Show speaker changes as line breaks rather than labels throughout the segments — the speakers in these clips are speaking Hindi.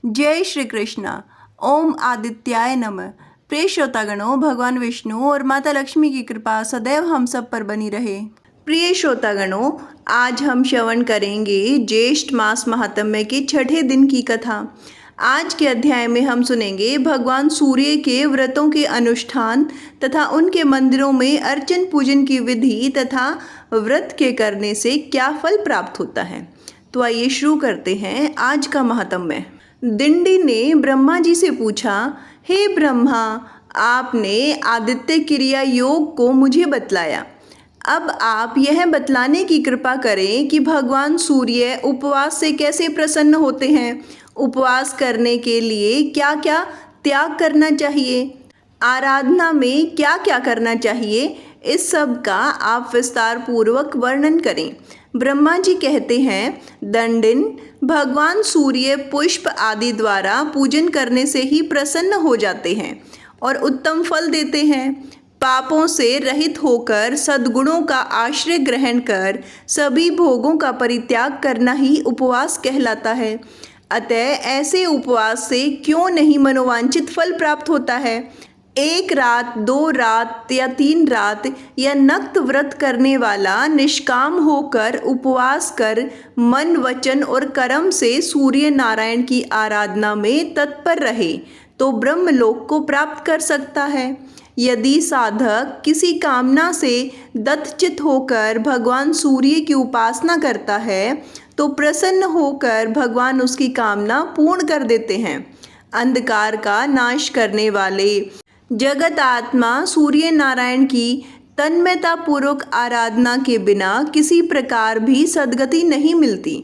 जय श्री कृष्ण। ओम आदित्याय नमः। प्रिय श्रोतागणों, भगवान विष्णु और माता लक्ष्मी की कृपा सदैव हम सब पर बनी रहे। प्रिय श्रोतागणों, आज हम श्रवण करेंगे ज्येष्ठ मास महात्म्य के छठे दिन की कथा। आज के अध्याय में हम सुनेंगे भगवान सूर्य के व्रतों के अनुष्ठान तथा उनके मंदिरों में अर्चन पूजन की विधि तथा व्रत के करने से क्या फल प्राप्त होता है। तो आइए शुरू करते हैं आज का महात्म्य। दिंडी ने ब्रह्मा जी से पूछा, हे ब्रह्मा, आपने आदित्य क्रिया योग को मुझे बतलाया। अब आप यह बतलाने की कृपा करें कि भगवान सूर्य उपवास से कैसे प्रसन्न होते हैं, उपवास करने के लिए क्या क्या त्याग करना चाहिए, आराधना में क्या क्या करना चाहिए, इस सब का आप विस्तार पूर्वक वर्णन करें। ब्रह्मा जी कहते हैं, दंडिन, भगवान सूर्य पुष्प आदि द्वारा पूजन करने से ही प्रसन्न हो जाते हैं और उत्तम फल देते हैं। पापों से रहित होकर सद्गुणों का आश्रय ग्रहण कर सभी भोगों का परित्याग करना ही उपवास कहलाता है। अतः ऐसे उपवास से क्यों नहीं मनोवांछित फल प्राप्त होता है। 1 रात, 2 रात या 3 रात या नक्त व्रत करने वाला निष्काम होकर उपवास कर मन, वचन और कर्म से सूर्य नारायण की आराधना में तत्पर रहे तो ब्रह्मलोक को प्राप्त कर सकता है। यदि साधक किसी कामना से दत्तचित होकर भगवान सूर्य की उपासना करता है तो प्रसन्न होकर भगवान उसकी कामना पूर्ण कर देते हैं। अंधकार का नाश करने वाले जगत आत्मा सूर्य नारायण की तन्मयता पूर्वक आराधना के बिना किसी प्रकार भी सद्गति नहीं मिलती।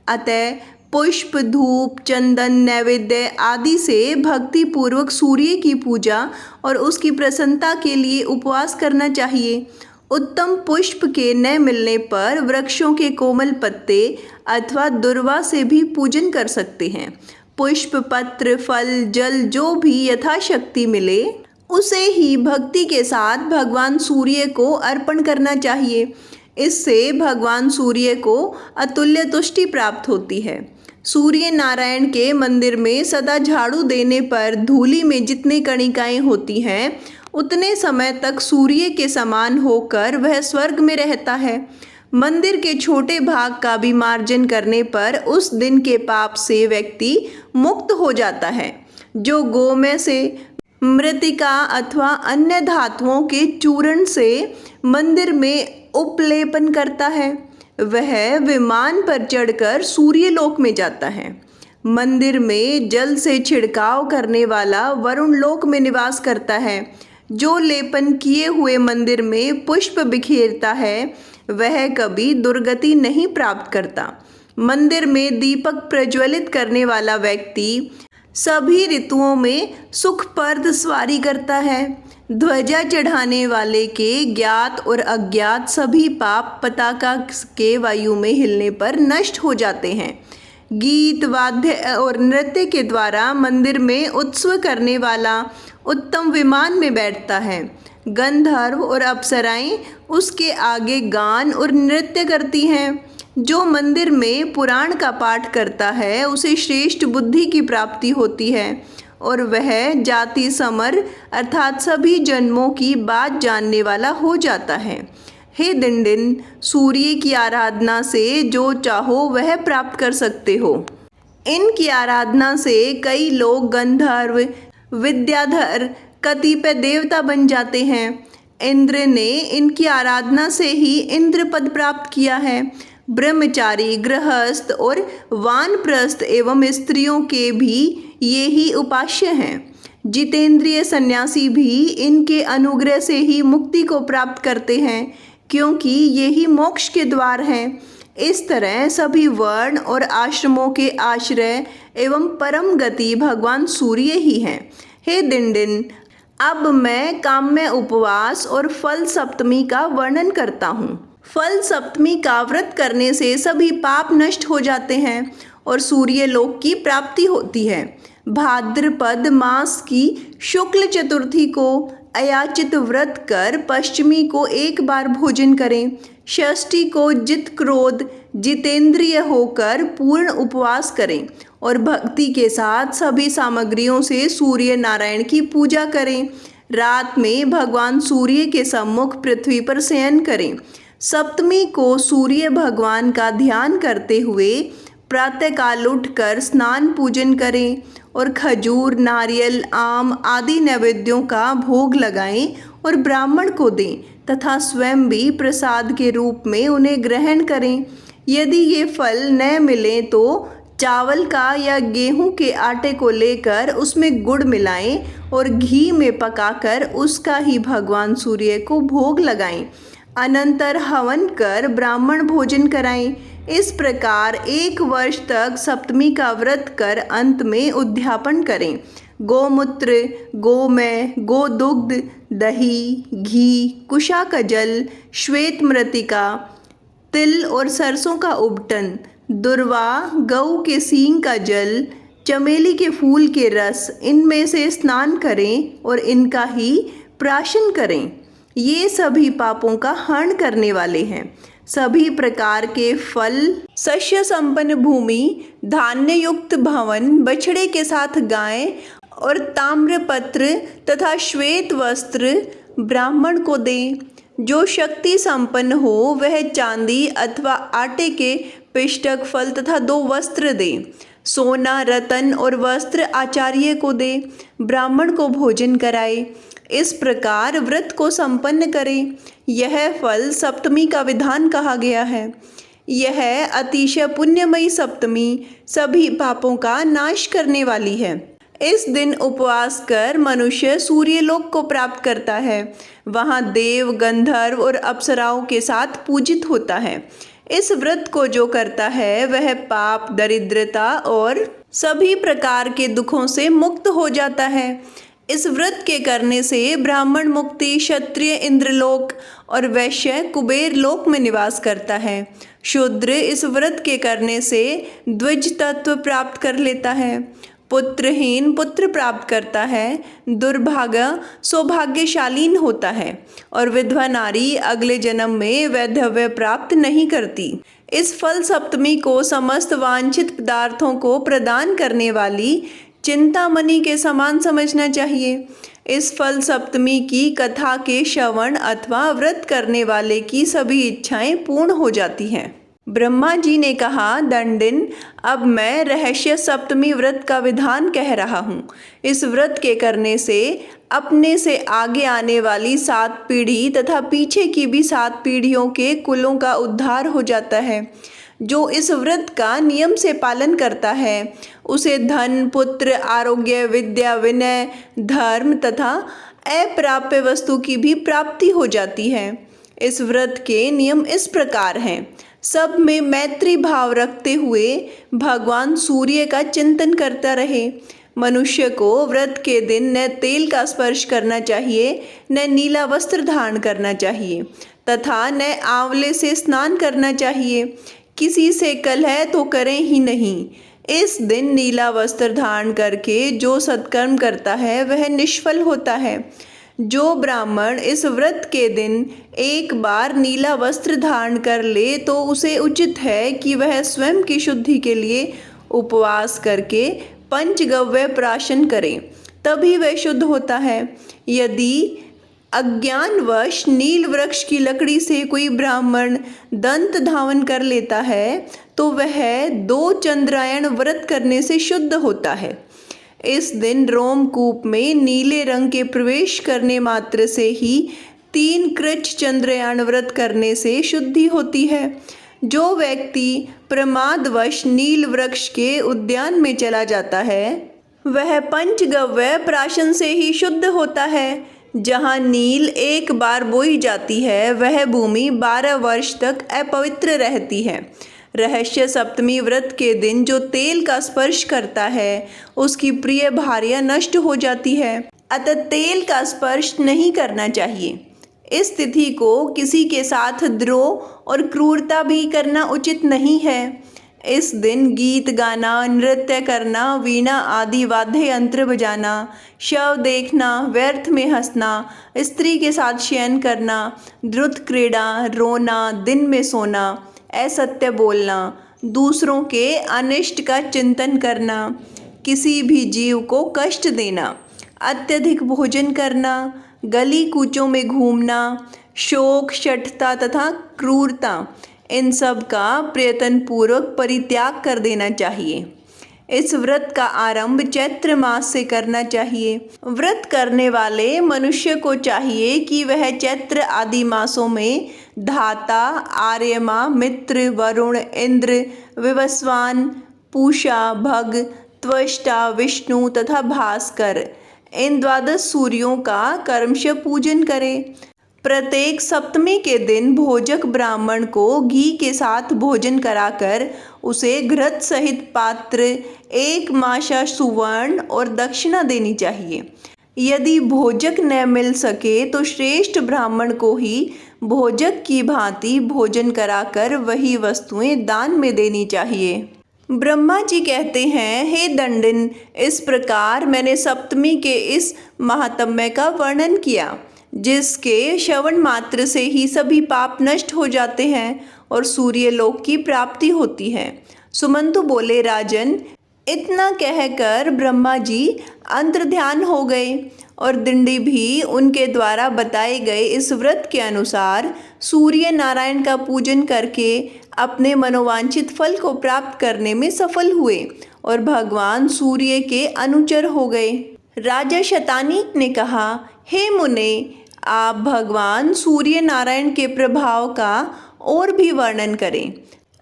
अतः पुष्प, धूप, चंदन, नैवेद्य आदि से भक्ति पूर्वक सूर्य की पूजा और उसकी प्रसन्नता के लिए उपवास करना चाहिए। उत्तम पुष्प के न मिलने पर वृक्षों के कोमल पत्ते अथवा दुर्वा से भी पूजन कर सकते हैं। पुष्प, पत्र, फल, जल जो भी यथाशक्ति मिले उसे ही भक्ति के साथ भगवान सूर्य को अर्पण करना चाहिए। इससे भगवान सूर्य को अतुल्य तुष्टि प्राप्त होती है। सूर्य नारायण के मंदिर में सदा झाड़ू देने पर धूलि में जितनी कणिकाएं होती हैं उतने समय तक सूर्य के समान होकर वह स्वर्ग में रहता है। मंदिर के छोटे भाग का भी मार्जन करने पर उस दिन के पाप से व्यक्ति मुक्त हो जाता है। जो गोमय से, मृतिका अथवा अन्य धातुओं के चूर्ण से मंदिर में उपलेपन करता है वह विमान पर चढ़कर सूर्यलोक में जाता है। मंदिर में जल से छिड़काव करने वाला वरुण लोक में निवास करता है। जो लेपन किए हुए मंदिर में पुष्प बिखेरता है वह कभी दुर्गति नहीं प्राप्त करता। मंदिर में दीपक प्रज्वलित करने वाला व्यक्ति सभी ऋतुओं में सुखप्रद सवारी करता है। ध्वजा चढ़ाने वाले के ज्ञात और अज्ञात सभी पाप पताका के वायु में हिलने पर नष्ट हो जाते हैं। गीत, वाद्य और नृत्य के द्वारा मंदिर में उत्सव करने वाला उत्तम विमान में बैठता है। गंधर्व और अप्सराएं उसके आगे गान और नृत्य करती हैं। जो मंदिर में पुराण का पाठ करता है उसे श्रेष्ठ बुद्धि की प्राप्ति होती है और वह जाति समर अर्थात सभी जन्मों की बात जानने वाला हो जाता है। हे दिंडिन, सूर्य की आराधना से जो चाहो वह प्राप्त कर सकते हो। इनकी आराधना से कई लोग गंधर्व, विद्याधर, कतिपय देवता बन जाते हैं। इंद्र ने इनकी आराधना से ही इंद्र पद प्राप्त किया है। ब्रह्मचारी, गृहस्थ और वानप्रस्थ एवं स्त्रियों के भी ये ही उपास्य हैं। जितेंद्रिय सन्यासी भी इनके अनुग्रह से ही मुक्ति को प्राप्त करते हैं क्योंकि ये ही मोक्ष के द्वार हैं। इस तरह सभी वर्ण और आश्रमों के आश्रय एवं परम गति भगवान सूर्य ही हैं। हे दिंडिन, अब मैं काम्य उपवास और फल सप्तमी का वर्णन करता हूँ। फल सप्तमी का व्रत करने से सभी पाप नष्ट हो जाते हैं और सूर्य लोक की प्राप्ति होती है। भाद्रपद मास की शुक्ल चतुर्थी को अयाचित व्रत कर पश्चिमी को एक बार भोजन करें। षष्ठी को जित क्रोध जितेंद्रिय होकर पूर्ण उपवास करें और भक्ति के साथ सभी सामग्रियों से सूर्य नारायण की पूजा करें। रात में भगवान सूर्य के सम्मुख पृथ्वी पर शयन करें। सप्तमी को सूर्य भगवान का ध्यान करते हुए प्रातःकाल उठकर स्नान पूजन करें और खजूर, नारियल, आम आदि नैवेद्यों का भोग लगाएं और ब्राह्मण को दें तथा स्वयं भी प्रसाद के रूप में उन्हें ग्रहण करें। यदि ये फल न मिलें तो चावल का या गेहूं के आटे को लेकर उसमें गुड़ मिलाएं और घी में पकाकर उसका ही भगवान सूर्य को भोग लगाएं। अनंतर हवन कर ब्राह्मण भोजन कराएं। इस प्रकार 1 वर्ष तक सप्तमी का व्रत कर अंत में उद्यापन करें। गोमूत्र, गोमय, गोदुग्ध, दही, घी, कुशा का जल, श्वेत मृतिका, तिल और सरसों का उबटन, दुर्वा, गऊ के सींग का जल, चमेली के फूल के रस, इनमें से स्नान करें और इनका ही प्राशन करें। ये सभी पापों का हरण करने वाले हैं। सभी प्रकार के फल, शस्य संपन्न भूमि, धान्य युक्त भवन, बछड़े के साथ गाय और ताम्रपत्र तथा श्वेत वस्त्र ब्राह्मण को दें। जो शक्ति संपन्न हो वह चांदी अथवा आटे के पिष्टक, फल तथा 2 वस्त्र दे। सोना, रतन और वस्त्र आचार्य को दे। ब्राह्मण को भोजन कराए। इस प्रकार व्रत को संपन्न करें। यह फल सप्तमी का विधान कहा गया है। यह अतिशय पुण्यमयी सप्तमी सभी पापों का नाश करने वाली है। इस दिन उपवास कर मनुष्य सूर्यलोक को प्राप्त करता है। वहाँ देव, गंधर्व और अप्सराओं के साथ पूजित होता है। इस व्रत को जो करता है वह पाप, दरिद्रता और सभी प्रकार के दुखों से मुक्त हो जाता है। इस व्रत के करने से ब्राह्मण मुक्ति, क्षत्रिय इंद्रलोक और वैश्य कुबेर लोक में निवास करता है। शूद्र इस व्रत के करने से द्विज तत्व प्राप्त कर लेता है। पुत्रहीन पुत्र प्राप्त करता है। दुर्भागा सौभाग्यशालीन होता है और विधवा नारी अगले जन्म में वैधव्य प्राप्त नहीं करती। इस फल सप्तमी को समस्त वांछित पदार्थों को प्रदान करने वाली चिंतामणि के समान समझना चाहिए। इस फल सप्तमी की कथा के श्रवण अथवा व्रत करने वाले की सभी इच्छाएं पूर्ण हो जाती हैं। ब्रह्मा जी ने कहा, दंडिन, अब मैं रहस्य सप्तमी व्रत का विधान कह रहा हूँ। इस व्रत के करने से अपने से आगे आने वाली 7 पीढ़ी तथा पीछे की भी 7 पीढ़ियों के कुलों का उद्धार हो जाता है। जो इस व्रत का नियम से पालन करता है उसे धन, पुत्र, आरोग्य, विद्या, विनय, धर्म तथा अप्राप्य वस्तु की भी प्राप्ति हो जाती है। इस व्रत के नियम इस प्रकार हैं। सब में मैत्री भाव रखते हुए भगवान सूर्य का चिंतन करता रहे। मनुष्य को व्रत के दिन न तेल का स्पर्श करना चाहिए, न नीला वस्त्र धारण करना चाहिए तथा न आंवले से स्नान करना चाहिए। किसी से कलह तो करें ही नहीं। इस दिन नीला वस्त्र धारण करके जो सत्कर्म करता है वह निष्फल होता है। जो ब्राह्मण इस व्रत के दिन एक बार नीला वस्त्र धारण कर ले तो उसे उचित है कि वह स्वयं की शुद्धि के लिए उपवास करके पंचगव्य प्राशन करे, तभी वह शुद्ध होता है। यदि अज्ञानवश नील वृक्ष की लकड़ी से कोई ब्राह्मण दंत धावन कर लेता है तो वह 2 चंद्रायण व्रत करने से शुद्ध होता है। इस दिन रोमकूप में नीले रंग के प्रवेश करने मात्र से ही 3 कृच्छ चंद्रयान व्रत करने से शुद्धि होती है। जो व्यक्ति प्रमादवश नील वृक्ष के उद्यान में चला जाता है वह पंचगव्य प्राशन से ही शुद्ध होता है। जहाँ नील एक बार बोई जाती है वह भूमि 12 वर्ष तक अपवित्र रहती है। रहस्य सप्तमी व्रत के दिन जो तेल का स्पर्श करता है उसकी प्रिय भार्या नष्ट हो जाती है, अतः तेल का स्पर्श नहीं करना चाहिए। इस तिथि को किसी के साथ द्रोह और क्रूरता भी करना उचित नहीं है। इस दिन गीत गाना, नृत्य करना, वीणा आदि वाद्य यंत्र बजाना, शव देखना, व्यर्थ में हंसना, स्त्री के साथ शयन करना, द्रुत क्रीड़ा, रोना, दिन में सोना, असत्य बोलना, दूसरों के अनिष्ट का चिंतन करना, किसी भी जीव को कष्ट देना, अत्यधिक भोजन करना, गली कूचों में घूमना, शोक, शठता तथा क्रूरता, इन सब का प्रयत्नपूर्वक परित्याग कर देना चाहिए। इस व्रत का आरंभ चैत्र मास से करना चाहिए। व्रत करने वाले मनुष्य को चाहिए कि वह चैत्र आदि मासों में धाता, आर्यमा, मित्र, वरुण, इंद्र, विवस्वान, पूषा, भग, त्वष्टा, विष्णु तथा भास्कर, इन 12 सूर्यों का कर्मश पूजन करे। प्रत्येक सप्तमी के दिन भोजक ब्राह्मण को घी के साथ भोजन कराकर उसे घृत सहित पात्र, 1 माशा सुवर्ण और दक्षिणा देनी चाहिए। यदि भोजक न मिल सके तो श्रेष्ठ ब्राह्मण को ही भोजक की भांति भोजन कराकर वही वस्तुएं दान में देनी चाहिए। ब्रह्मा जी कहते हैं, हे दंडिन, इस प्रकार मैंने सप्तमी के इस महात्म्य का वर्णन किया, जिसके श्रवण मात्र से ही सभी पाप नष्ट हो जाते हैं और सूर्य लोक की प्राप्ति होती है। सुमंतु बोले, राजन, इतना कहकर ब्रह्मा जी अंतर्ध्यान हो गए और दंडी भी उनके द्वारा बताए गए इस व्रत के अनुसार सूर्य नारायण का पूजन करके अपने मनोवांछित फल को प्राप्त करने में सफल हुए और भगवान सूर्य के अनुचर हो गए। राजा शतानीक ने कहा, हे मुने, आप भगवान सूर्य नारायण के प्रभाव का और भी वर्णन करें।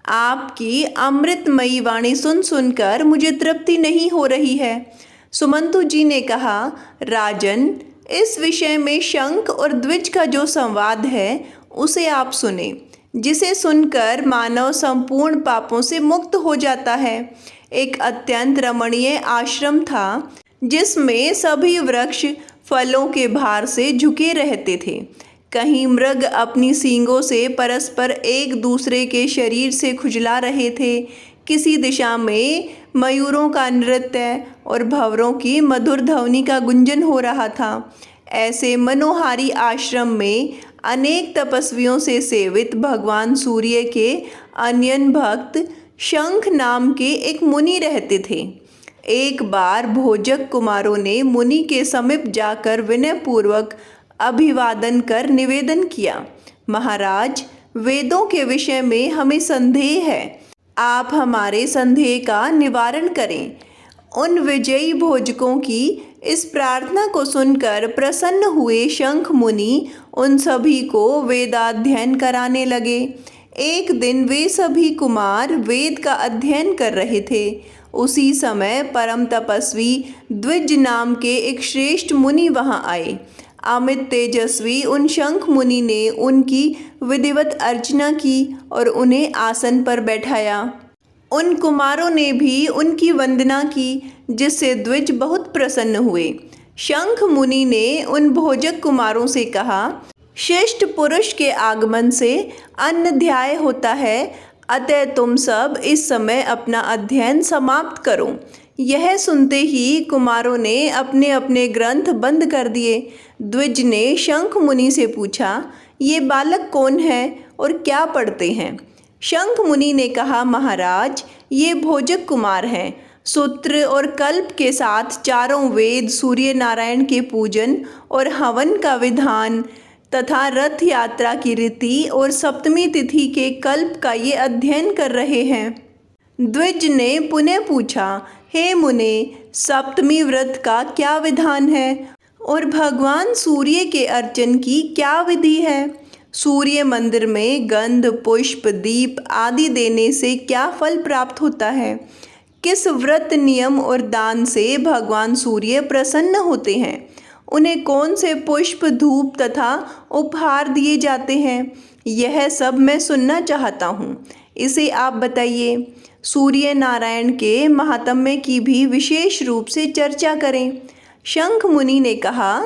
आपकी अमृतमयी वाणी सुन सुनकर मुझे तृप्ति नहीं हो रही है। सुमंतु जी ने कहा, राजन, इस विषय में शंख और द्विज का जो संवाद है उसे आप सुने, जिसे सुनकर मानव संपूर्ण पापों से मुक्त हो जाता है। एक अत्यंत रमणीय आश्रम था जिसमें सभी वृक्ष फलों के भार से झुके रहते थे। कहीं मृग अपनी सींगों से परस्पर एक दूसरे के शरीर से खुजला रहे थे, किसी दिशा में मयूरों का नृत्य और भंवरों की मधुर ध्वनि का गुंजन हो रहा था। ऐसे मनोहारी आश्रम में अनेक तपस्वियों से सेवित भगवान सूर्य के अन्यन भक्त शंख नाम के एक मुनि रहते थे। एक बार भोजक कुमारों ने मुनि के समीप जाकर विनयपूर्वक अभिवादन कर निवेदन किया, महाराज, वेदों के विषय में हमें संदेह है, आप हमारे संदेह का निवारण करें। उन विजयी भोजकों की इस प्रार्थना को सुनकर प्रसन्न हुए शंख मुनि उन सभी को वेदाध्ययन कराने लगे। एक दिन वे सभी कुमार वेद का अध्ययन कर रहे थे। उसी समय परम तपस्वी द्विज नाम के एक श्रेष्ठ मुनि वहां आए। अमित तेजस्वी उन शंख मुनि ने उनकी विधिवत अर्चना की और उन्हें आसन पर बैठाया। उन कुमारों ने भी उनकी वंदना की, जिससे द्विज बहुत प्रसन्न हुए। शंख मुनि ने उन भोजक कुमारों से कहा, श्रेष्ठ पुरुष के आगमन से अन्न ध्याय होता है, अतः तुम सब इस समय अपना अध्ययन समाप्त करो। यह सुनते ही कुमारों ने अपने अपने ग्रंथ बंद कर दिए। द्विज ने शंख मुनि से पूछा, ये बालक कौन है और क्या पढ़ते हैं? शंख मुनि ने कहा, महाराज, ये भोजक कुमार हैं। सूत्र और कल्प के साथ चारों वेद, सूर्य नारायण के पूजन और हवन का विधान तथा रथ यात्रा की रीति और सप्तमी तिथि के कल्प का ये अध्ययन कर रहे हैं। द्विज ने पुनः पूछा, हे मुने, सप्तमी व्रत का क्या विधान है और भगवान सूर्य के अर्चन की क्या विधि है? सूर्य मंदिर में गंध, पुष्प, दीप आदि देने से क्या फल प्राप्त होता है? किस व्रत, नियम और दान से भगवान सूर्य प्रसन्न होते हैं? उन्हें कौन से पुष्प, धूप तथा उपहार दिए जाते हैं? यह सब मैं सुनना चाहता हूँ, इसे आप बताइए। सूर्य नारायण के महात्म्य की भी विशेष रूप से चर्चा करें। शंख मुनि ने कहा,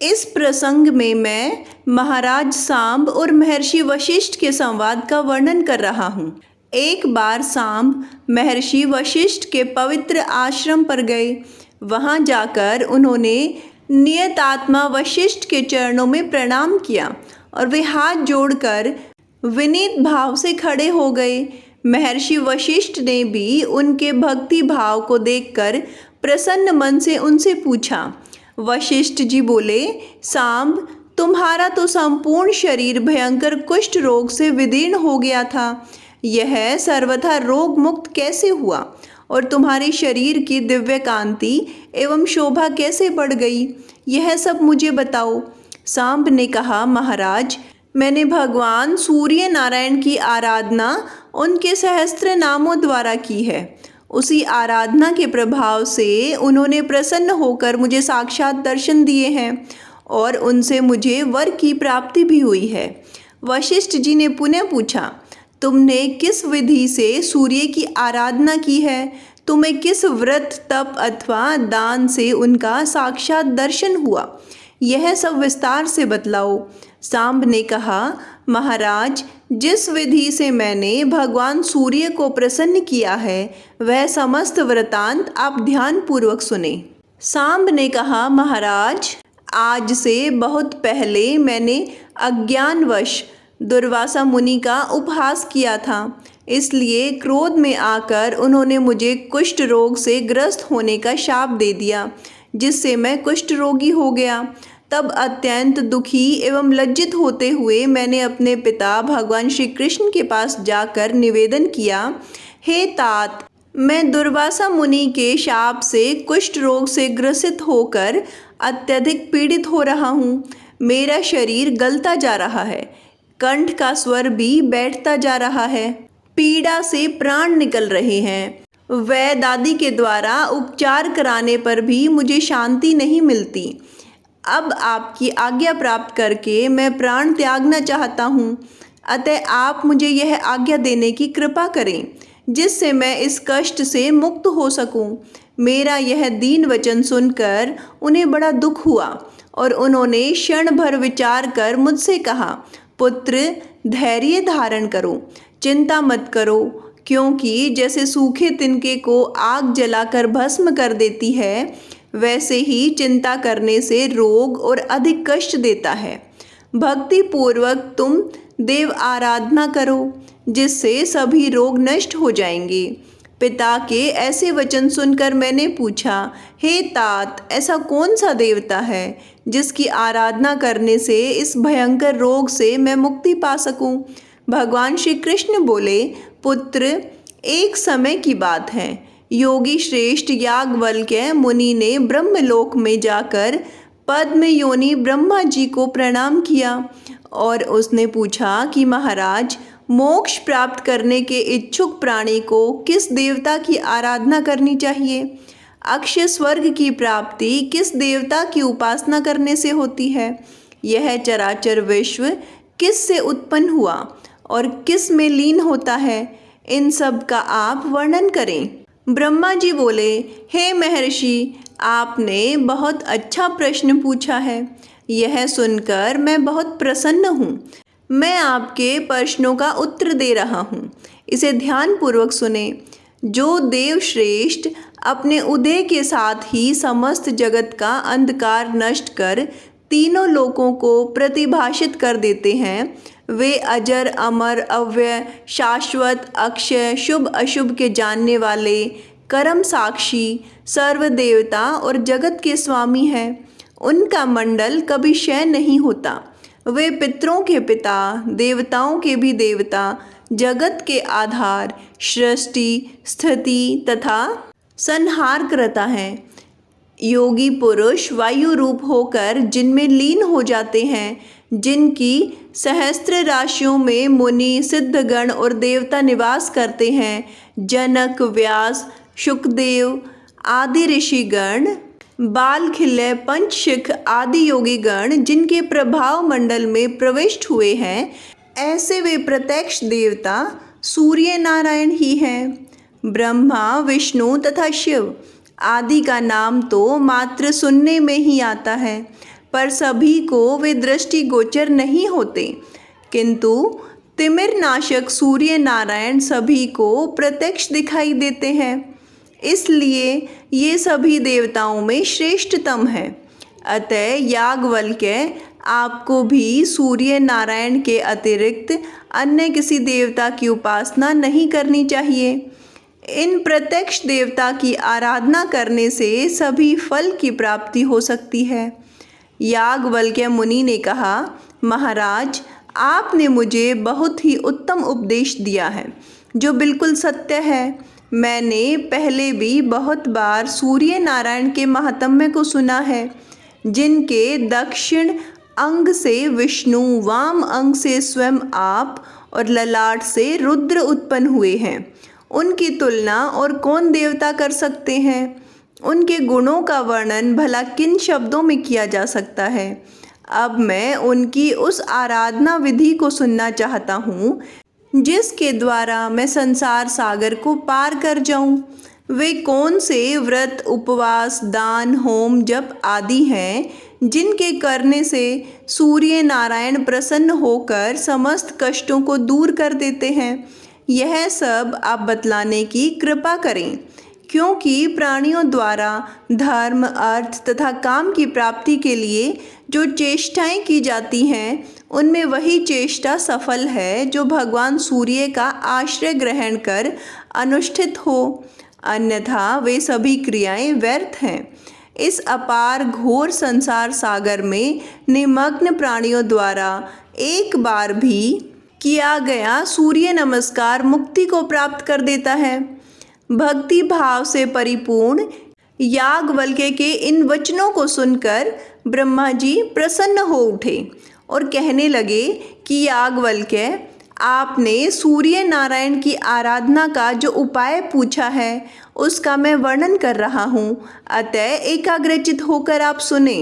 इस प्रसंग में मैं महाराज सांब और महर्षि वशिष्ठ के संवाद का वर्णन कर रहा हूँ। एक बार सांब महर्षि वशिष्ठ के पवित्र आश्रम पर गए। वहाँ जाकर उन्होंने नियत आत्मा वशिष्ठ के चरणों में प्रणाम किया और वे हाथ जोड़कर विनीत भाव से खड़े हो गए। महर्षि वशिष्ठ ने भी उनके भक्ति भाव को देखकर प्रसन्न मन से उनसे पूछा। वशिष्ठ जी बोले, सांब, तुम्हारा तो संपूर्ण शरीर भयंकर कुष्ठ रोग से विदीर्ण हो गया था। यह सर्वथा रोग मुक्त कैसे हुआ और तुम्हारे शरीर की दिव्य कांति एवं शोभा कैसे बढ़ गई? यह सब मुझे बताओ। सांब ने कहा, महाराज, मैंने भगवान सूर्य नारायण की आराधना उनके सहस्त्र नामों द्वारा की है। उसी आराधना के प्रभाव से उन्होंने प्रसन्न होकर मुझे साक्षात दर्शन दिए हैं और उनसे मुझे वर की प्राप्ति भी हुई है। वशिष्ठ जी ने पुनः पूछा, तुमने किस विधि से सूर्य की आराधना की है? तुम्हें किस व्रत, तप अथवा दान से उनका साक्षात दर्शन हुआ? यह सब विस्तार से बतलाओ। सांब ने कहा, महाराज, जिस विधि से मैंने भगवान सूर्य को प्रसन्न किया है वह समस्त वृतांत आप ध्यान पूर्वक सुने। सांब ने कहा, महाराज, आज से बहुत पहले मैंने अज्ञानवश दुर्वासा मुनि का उपहास किया था। इसलिए क्रोध में आकर उन्होंने मुझे कुष्ठ रोग से ग्रस्त होने का शाप दे दिया, जिससे मैं कुष्ठ रोगी हो गया। तब अत्यंत दुखी एवं लज्जित होते हुए मैंने अपने पिता भगवान श्री कृष्ण के पास जाकर निवेदन किया, हे तात, मैं दुर्वासा मुनि के शाप से कुष्ठ रोग से ग्रसित होकर अत्यधिक पीड़ित हो रहा हूँ। मेरा शरीर गलता जा रहा है, कंठ का स्वर भी बैठता जा रहा है, पीड़ा से प्राण निकल रहे हैं। वैद्य आदि के द्वारा उपचार कराने पर भी मुझे शांति नहीं मिलती। अब आपकी आज्ञा प्राप्त करके मैं प्राण त्यागना चाहता हूँ। अतः आप मुझे यह आज्ञा देने की कृपा करें, जिससे मैं इस कष्ट से मुक्त हो सकूं। मेरा यह दीन वचन सुनकर उन्हें बड़ा दुख हुआ और उन्होंने क्षण भर विचार कर मुझसे कहा, पुत्र, धैर्य धारण करो, चिंता मत करो, क्योंकि जैसे सूखे तिनके को आग जलाकर भस्म कर देती है, वैसे ही चिंता करने से रोग और अधिक कष्ट देता है। भक्ति पूर्वक तुम देव आराधना करो, जिससे सभी रोग नष्ट हो जाएंगे। पिता के ऐसे वचन सुनकर मैंने पूछा, हे तात, ऐसा कौन सा देवता है जिसकी आराधना करने से इस भयंकर रोग से मैं मुक्ति पा सकूं? भगवान श्री कृष्ण बोले, पुत्र, एक समय की बात है। योगी श्रेष्ठ याज्ञवल्क्य मुनि ने ब्रह्मलोक में जाकर पद्म योनि ब्रह्मा जी को प्रणाम किया और उसने पूछा कि महाराज, मोक्ष प्राप्त करने के इच्छुक प्राणी को किस देवता की आराधना करनी चाहिए? अक्षय स्वर्ग की प्राप्ति किस देवता की उपासना करने से होती है? यह चराचर विश्व किस से उत्पन्न हुआ और किस में लीन होता है? इन सब का आप वर्णन करें। ब्रह्मा जी बोले, हे महर्षि, आपने बहुत अच्छा प्रश्न पूछा है। यह सुनकर मैं बहुत प्रसन्न हूँ। मैं आपके प्रश्नों का उत्तर दे रहा हूँ, इसे ध्यान पूर्वक सुने। जो देव श्रेष्ठ अपने उदय के साथ ही समस्त जगत का अंधकार नष्ट कर तीनों लोकों को प्रतिभाषित कर देते हैं, वे अजर, अमर, अव्यय, शाश्वत, अक्षय, शुभ अशुभ के जानने वाले, कर्म साक्षी, सर्व देवता और जगत के स्वामी हैं। उनका मंडल कभी क्षय नहीं होता। वे पितरों के पिता, देवताओं के भी देवता, जगत के आधार, सृष्टि, स्थिति तथा संहार करता है। योगी पुरुष वायु रूप होकर जिनमें लीन हो जाते हैं, जिनकी सहस्त्र राशियों में मुनि, सिद्धगण और देवता निवास करते हैं, जनक, व्यास, शुकदेव आदि ऋषिगण, बालखिल्य, पंचशिख आदि योगी गण जिनके प्रभाव मंडल में प्रविष्ट हुए हैं, ऐसे वे प्रत्यक्ष देवता सूर्य नारायण ही हैं। ब्रह्मा, विष्णु तथा शिव आदि का नाम तो मात्र सुनने में ही आता है, पर सभी को वे दृष्टि गोचर नहीं होते, किंतु तिमिर नाशक सूर्य नारायण सभी को प्रत्यक्ष दिखाई देते हैं। इसलिए ये सभी देवताओं में श्रेष्ठतम है। अतः याज्ञवल्क्य, आपको भी सूर्य नारायण के अतिरिक्त अन्य किसी देवता की उपासना नहीं करनी चाहिए। इन प्रत्यक्ष देवता की आराधना करने से सभी फल की प्राप्ति हो सकती है। याज्ञवल्क्य मुनि ने कहा, महाराज, आपने मुझे बहुत ही उत्तम उपदेश दिया है जो बिल्कुल सत्य है। मैंने पहले भी बहुत बार सूर्य नारायण के महात्म्य को सुना है, जिनके दक्षिण अंग से विष्णु, वाम अंग से स्वयं आप और ललाट से रुद्र उत्पन्न हुए हैं। उनकी तुलना और कौन देवता कर सकते हैं? उनके गुणों का वर्णन भला किन शब्दों में किया जा सकता है? अब मैं उनकी उस आराधना विधि को सुनना चाहता हूँ जिसके द्वारा मैं संसार सागर को पार कर जाऊँ। वे कौन से व्रत, उपवास, दान, होम, जप आदि हैं जिनके करने से सूर्य नारायण प्रसन्न होकर समस्त कष्टों को दूर कर देते हैं? यह सब आप बतलाने की कृपा करें, क्योंकि प्राणियों द्वारा धर्म, अर्थ तथा काम की प्राप्ति के लिए जो चेष्टाएं की जाती हैं, उनमें वही चेष्टा सफल है जो भगवान सूर्य का आश्रय ग्रहण कर अनुष्ठित हो, अन्यथा वे सभी क्रियाएं व्यर्थ हैं। इस अपार घोर संसार सागर में निमग्न प्राणियों द्वारा एक बार भी किया गया सूर्य नमस्कार मुक्ति को प्राप्त कर देता है। भक्ति भाव से परिपूर्ण याज्ञवल्क्य के इन वचनों को सुनकर ब्रह्मा जी प्रसन्न हो उठे और कहने लगे कि याज्ञवल्क्य, आपने सूर्य नारायण की आराधना का जो उपाय पूछा है उसका मैं वर्णन कर रहा हूँ, अतः एकाग्रचित होकर आप सुने।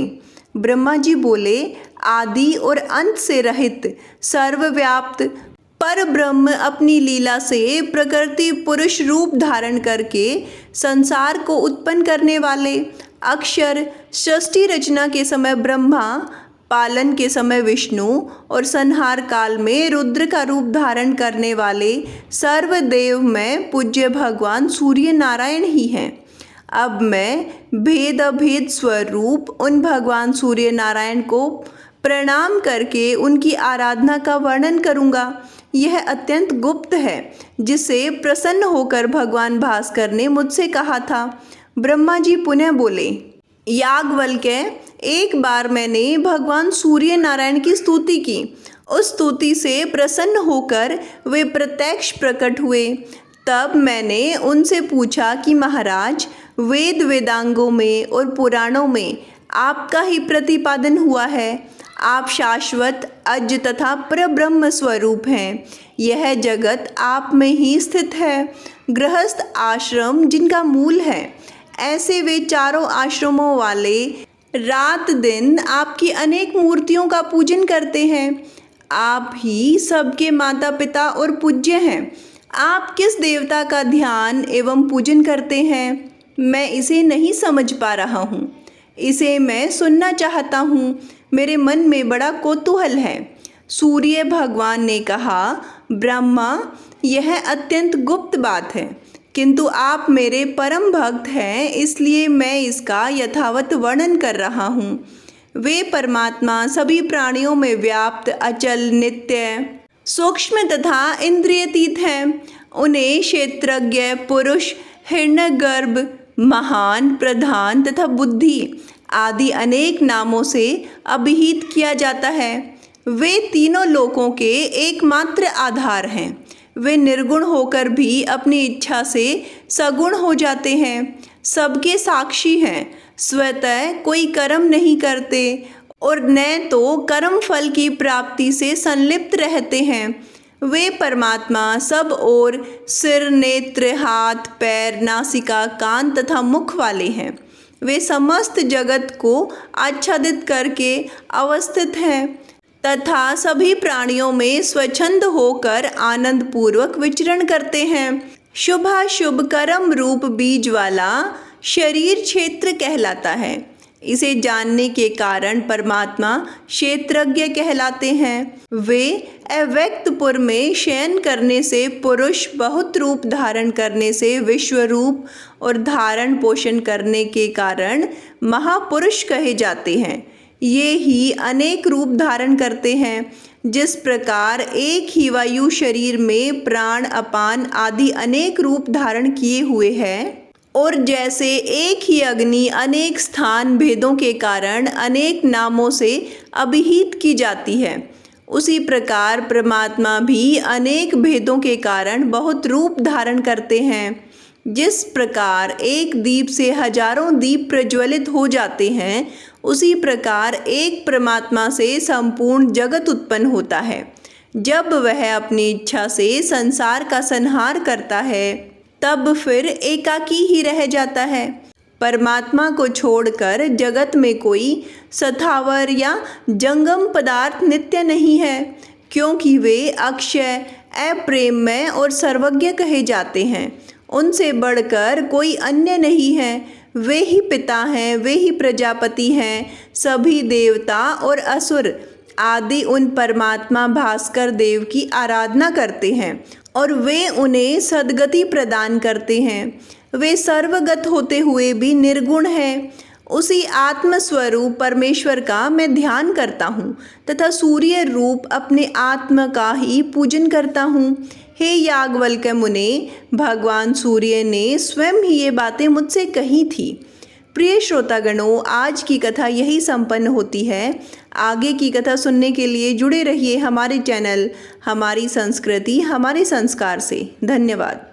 ब्रह्मा जी बोले, आदि और अंत से रहित सर्वव्याप्त पर ब्रह्म अपनी लीला से प्रकृति पुरुष रूप धारण करके संसार को उत्पन्न करने वाले, अक्षर सृष्टि रचना के समय ब्रह्मा, पालन के समय विष्णु और संहार काल में रुद्र का रूप धारण करने वाले सर्वदेव में पूज्य भगवान सूर्य नारायण ही हैं। अब मैं भेद अभेद स्वरूप उन भगवान सूर्य नारायण को प्रणाम करके उनकी आराधना का वर्णन करूँगा। यह अत्यंत गुप्त है, जिसे प्रसन्न होकर भगवान भास्कर ने मुझसे कहा था। ब्रह्मा जी पुनः बोले, याज्ञवल्क्य, एक बार मैंने भगवान सूर्य नारायण की स्तुति की। उस स्तुति से प्रसन्न होकर वे प्रत्यक्ष प्रकट हुए। तब मैंने उनसे पूछा कि महाराज, वेद वेदांगों में और पुराणों में आपका ही प्रतिपादन हुआ है। आप शाश्वत, अज तथा परब्रह्म स्वरूप हैं। यह जगत आप में ही स्थित है। गृहस्थ आश्रम जिनका मूल है, ऐसे वे चारों आश्रमों वाले रात दिन आपकी अनेक मूर्तियों का पूजन करते हैं। आप ही सबके माता पिता और पूज्य हैं। आप किस देवता का ध्यान एवं पूजन करते हैं? मैं इसे नहीं समझ पा रहा हूँ। इसे मैं सुनना चाहता हूँ। मेरे मन में बड़ा कौतूहल है। सूर्य भगवान ने कहा, ब्रह्मा, यह अत्यंत गुप्त बात है, किंतु आप मेरे परम भक्त हैं, इसलिए मैं इसका यथावत वर्णन कर रहा हूँ। वे परमात्मा सभी प्राणियों में व्याप्त, अचल, नित्य, सूक्ष्म तथा इंद्रियतीत हैं। उन्हें क्षेत्रज्ञ, पुरुष, हिरण्यगर्भ, महान, प्रधान तथा बुद्धि आदि अनेक नामों से अभिहित किया जाता है। वे तीनों लोकों के एकमात्र आधार हैं। वे निर्गुण होकर भी अपनी इच्छा से सगुण हो जाते हैं। सबके साक्षी हैं, स्वतः कोई कर्म नहीं करते और न तो कर्म फल की प्राप्ति से संलिप्त रहते हैं। वे परमात्मा सब ओर सिर, नेत्र, हाथ, पैर, नासिका, कान तथा मुख वाले हैं। वे समस्त जगत को आच्छादित करके अवस्थित हैं तथा सभी प्राणियों में स्वच्छंद होकर आनंद पूर्वक विचरण करते हैं। शुभाशुभ कर्म रूप बीज वाला शरीर क्षेत्र कहलाता है। इसे जानने के कारण परमात्मा क्षेत्रज्ञ कहलाते हैं। वे अव्यक्तपुर में शयन करने से पुरुष, बहुत रूप धारण करने से विश्व रूप और धारण पोषण करने के कारण महापुरुष कहे जाते हैं। ये ही अनेक रूप धारण करते हैं। जिस प्रकार एक ही वायु शरीर में प्राण, अपान आदि अनेक रूप धारण किए हुए हैं, और जैसे एक ही अग्नि अनेक स्थान भेदों के कारण अनेक नामों से अभिहित की जाती है, उसी प्रकार परमात्मा भी अनेक भेदों के कारण बहुत रूप धारण करते हैं। जिस प्रकार एक दीप से हजारों दीप प्रज्वलित हो जाते हैं, उसी प्रकार एक परमात्मा से संपूर्ण जगत उत्पन्न होता है। जब वह अपनी इच्छा से संसार का संहार करता है, तब फिर एकाकी ही रह जाता है। परमात्मा को छोड़कर जगत में कोई स्थावर या जंगम पदार्थ नित्य नहीं है, क्योंकि वे अक्षय, अप्रेममय और सर्वज्ञ कहे जाते हैं। उनसे बढ़कर कोई अन्य नहीं है। वे ही पिता हैं, वे ही प्रजापति हैं। सभी देवता और असुर आदि उन परमात्मा भास्कर देव की आराधना करते हैं और वे उन्हें सद्गति प्रदान करते हैं। वे सर्वगत होते हुए भी निर्गुण हैं। उसी आत्मस्वरूप परमेश्वर का मैं ध्यान करता हूँ तथा सूर्य रूप अपने आत्मा का ही पूजन करता हूँ। हे याज्ञवल्क्य मुने, भगवान सूर्य ने स्वयं ही ये बातें मुझसे कही थी। प्रिय श्रोतागणों, आज की कथा यही संपन्न होती है। आगे की कथा सुनने के लिए जुड़े रहिए हमारे चैनल हमारी संस्कृति हमारे संस्कार से। धन्यवाद।